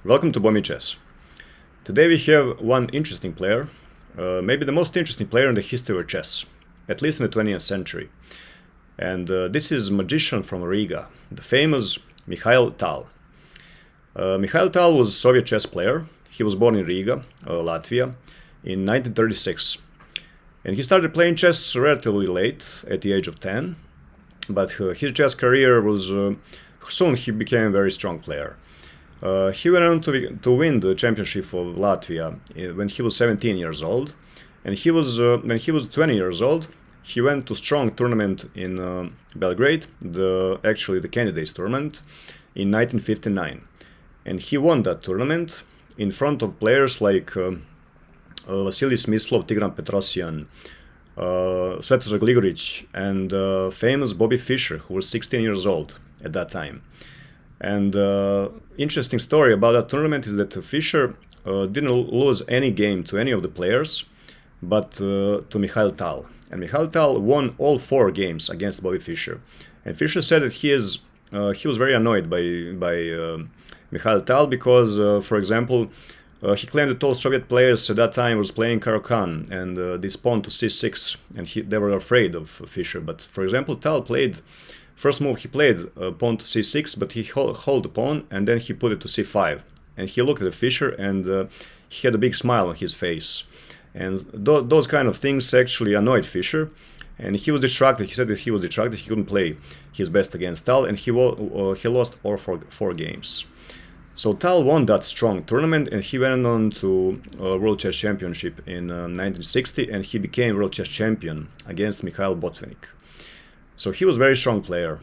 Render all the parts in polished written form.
Welcome to BomiChess. Today we have one interesting player, maybe the most interesting player in the history of chess, at least in the 20th century. And this is magician from Riga, the famous Mikhail Tal. Mikhail Tal was a Soviet chess player. He was born in Riga, Latvia, in 1936. And he started playing chess relatively late, at the age of 10. But his chess career was, soon he became a very strong player. He went on to win the championship of Latvia when he was 17 years old. And when he was 20 years old, he went to strong tournament in Belgrade, actually the candidates tournament, in 1959. And he won that tournament in front of players like Vasily Smyslov, Tigran Petrosyan, Svetozar Gligoric, and famous Bobby Fischer, who was 16 years old at that time. And interesting story about that tournament is that Fischer didn't lose any game to any of the players, but to Mikhail Tal. And Mikhail Tal won all 4 games against Bobby Fischer. And Fischer said that he was very annoyed by Mikhail Tal because, for example, he claimed that all Soviet players at that time was playing Caro-Kann and this pawn to c6, and they were afraid of Fischer. But, for example, Tal played. First move he played pawn to c6, but he held the pawn and then he put it to c5. And he looked at Fischer and he had a big smile on his face. And those kind of things actually annoyed Fischer. And he was distracted. He said that he was distracted. He couldn't play his best against Tal, and he lost all 4 games. So Tal won that strong tournament, and he went on to World Chess Championship in 1960, and he became World Chess Champion against Mikhail Botvinnik. So he was a very strong player.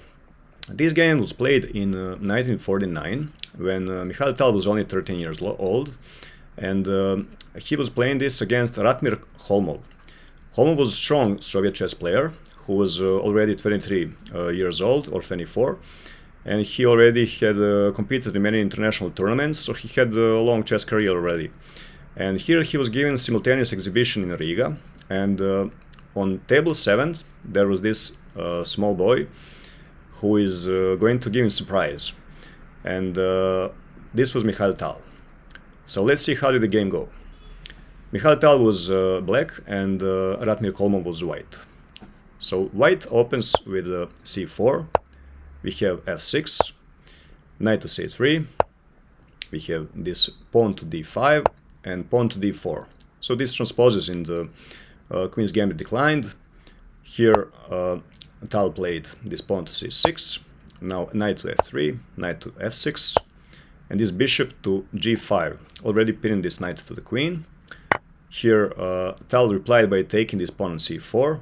This game was played in 1949, when Mikhail Tal was only 13 years old, and he was playing this against Ratmir Kholmov. Kholmov was a strong Soviet chess player who was already 23 years old, or 24, and he already had competed in many international tournaments, so he had a long chess career already. And here he was given simultaneous exhibition in Riga, and on table 7 there was this small boy who is going to give him a surprise, and this was Mikhail Tal. So let's see how did the game go. Mikhail Tal was black and Ratmir Kholmov was white. So white opens with c4, we have f6, knight to c3, we have this pawn to d5 and pawn to d4. So this transposes in the Queen's Gambit declined. Here Tal played this pawn to c6, now knight to f3, knight to f6, and this bishop to g5, already pinning this knight to the queen. Here Tal replied by taking this pawn on c4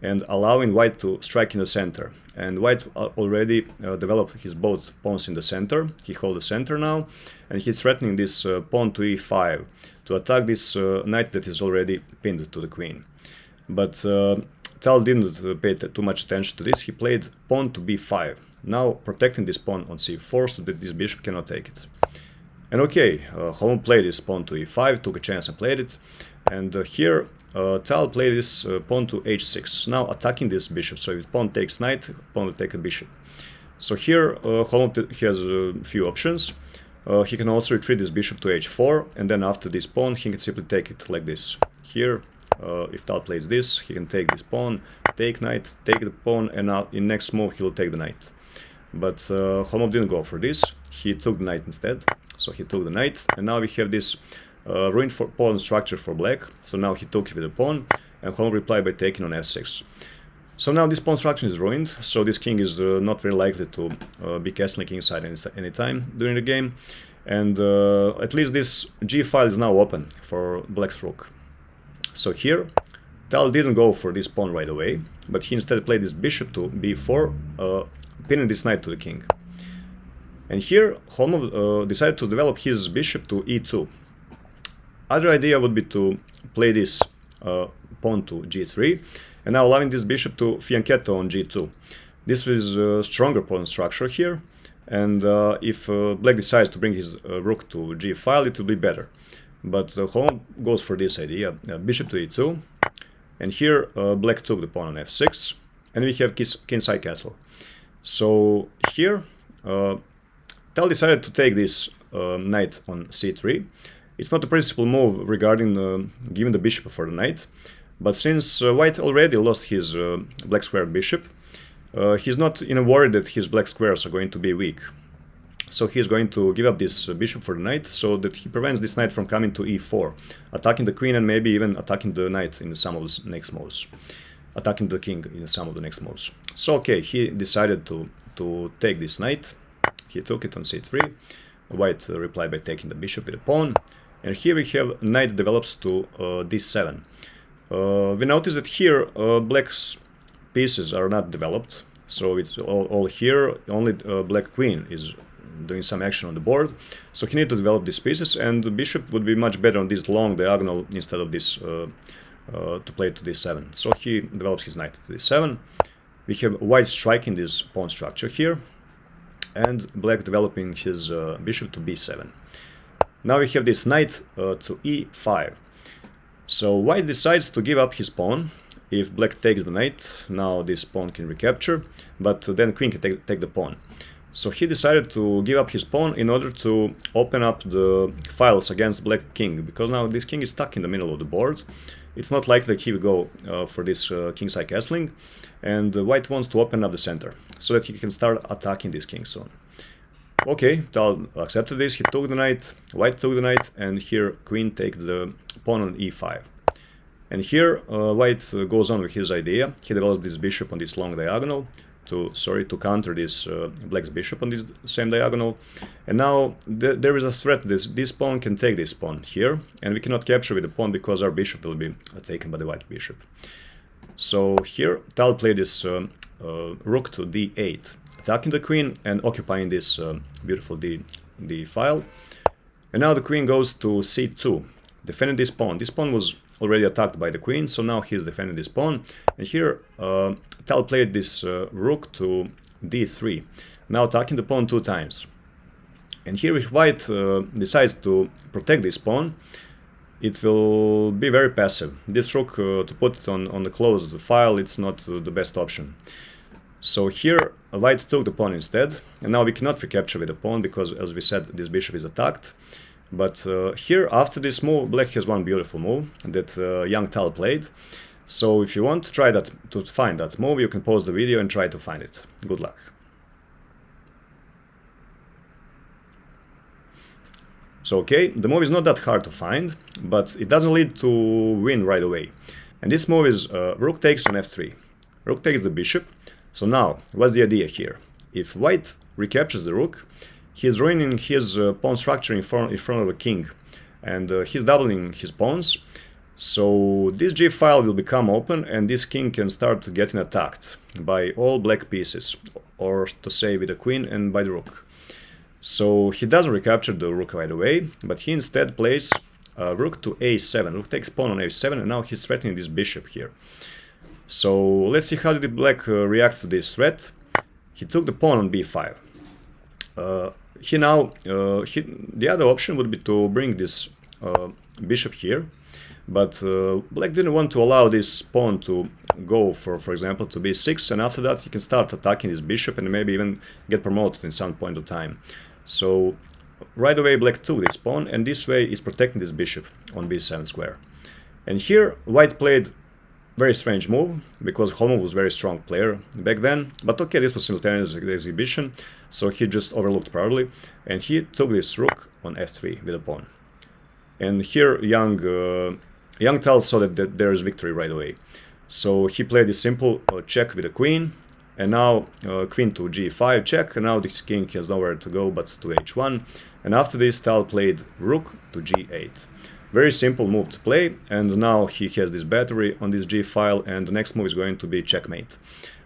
and allowing white to strike in the center. And white already developed his both pawns in the center. He holds the center now, and he's threatening this pawn to e5 to attack this knight that is already pinned to the queen. But Tal didn't pay too much attention to this. He played pawn to b5, now protecting this pawn on c4 so that this bishop cannot take it. And okay, Kholmov played this pawn to e5, took a chance and played it. And here Tal played this pawn to h6, now attacking this bishop. So if pawn takes knight, pawn will take a bishop. So here Kholmov has a few options. He can also retreat this bishop to h4, and then after this pawn he can simply take it like this. Here, if Tal plays this, he can take this pawn, take knight, take the pawn, and now in next move he'll take the knight. But Kholmov didn't go for this. He took the knight instead. So he took the knight, and now we have this ruined pawn structure for black. So now he took it with the pawn, and Kholmov replied by taking on f6. So now this pawn structure is ruined, so this king is not very likely to be castling kingside any time during the game. And at least this g file is now open for black's rook. So here, Tal didn't go for this pawn right away, but he instead played this bishop to b4, pinning this knight to the king. And here, Kholmov decided to develop his bishop to e2. Other idea would be to play this pawn to g3, and now allowing this bishop to fianchetto on g2. This is a stronger pawn structure here, and if black decides to bring his rook to g file, it will be better. But Kholmov goes for this idea, bishop to e2, and here black took the pawn on f6, and we have kingside castle. So here Tal decided to take this knight on c3. It's not a principal move regarding giving the bishop for the knight, but since white already lost his black square bishop, he's not in a worry that his black squares are going to be weak. So he's going to give up this bishop for the knight, so that he prevents this knight from coming to e4, attacking the queen and maybe even attacking the knight in some of the next moves, attacking the king in some of the next moves. So okay, he decided to take this knight. He took it on c3. White replied by taking the bishop with a pawn. And here we have knight develops to d7. We notice that here black's pieces are not developed, so it's all here. Only black queen is doing some action on the board, so he needs to develop these pieces, and the bishop would be much better on this long diagonal instead of this to play to d7. So he develops his knight to d7. We have white striking this pawn structure here, and black developing his bishop to b7. Now we have this knight to e5. So white decides to give up his pawn. If black takes the knight, now this pawn can recapture, but then queen can take the pawn. So he decided to give up his pawn in order to open up the files against black king, because now this king is stuck in the middle of the board. It's not likely he will go for this kingside castling, and white wants to open up the center so that he can start attacking this king soon. Okay, Tal accepted this, he took the knight, white took the knight, and here queen takes the pawn on e5. And here white goes on with his idea. He develops this bishop on this long diagonal to counter this black's bishop on this same diagonal. And now there is a threat. This pawn can take this pawn here, and we cannot capture with the pawn because our bishop will be taken by the white bishop. So here Tal played this rook to d8, attacking the queen and occupying this beautiful d file. And now the queen goes to c2, defending this pawn. This pawn was already attacked by the queen, so now he's defending this pawn. And here Tal played this rook to d3, now attacking the pawn 2 times. And here if white decides to protect this pawn, it will be very passive. This rook, to put it on the closed file, it's not the best option. So here white took the pawn instead, and now we cannot recapture with the pawn because, as we said, this bishop is attacked. But here, after this move, black has one beautiful move that young Tal played. So if you want to try to find that move, you can pause the video and try to find it. Good luck. So okay, the move is not that hard to find, but it doesn't lead to win right away. And this move is rook takes on f3. Rook takes the bishop. So now, what's the idea here? If white recaptures the rook, he's ruining his pawn structure in front of the king, and he's doubling his pawns. So this g file will become open, and this king can start getting attacked by all black pieces, or to say with the queen and by the rook. So he doesn't recapture the rook right away, but he instead plays rook to a7. Rook takes pawn on a7, and now he's threatening this bishop here. So let's see how did black react to this threat. He took the pawn on b5. The other option would be to bring this bishop here, but black didn't want to allow this pawn to go for example, to b6, and after that he can start attacking this bishop and maybe even get promoted in some point of time. So right away black took this pawn, and this way is protecting this bishop on b7 square. And here white played very strange move, because Kholmov was a very strong player back then, but okay, this was simultaneous exhibition, so he just overlooked probably, and he took this rook on f3 with a pawn. And here young Tal saw that there is victory right away, so he played this simple check with the queen, and now queen to g5 check, and now this king has nowhere to go but to h1, and after this Tal played rook to g8. Very simple move to play, and now he has this battery on this g file, and the next move is going to be checkmate.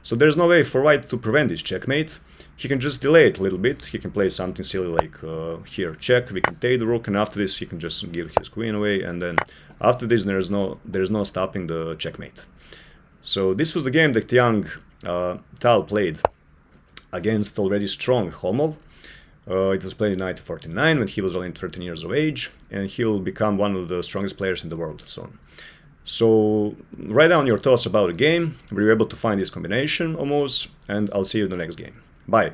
So there's no way for white to prevent this checkmate. He can just delay it a little bit. He can play something silly like here check, we can take the rook, and after this he can just give his queen away, and then after this there's no stopping the checkmate. So this was the game that young Tal played against already strong Kholmov. It was played in 1949 when he was only 13 years of age, and he will become one of the strongest players in the world soon. So write down your thoughts about the game, were you able to find this combination almost, and I'll see you in the next game. Bye!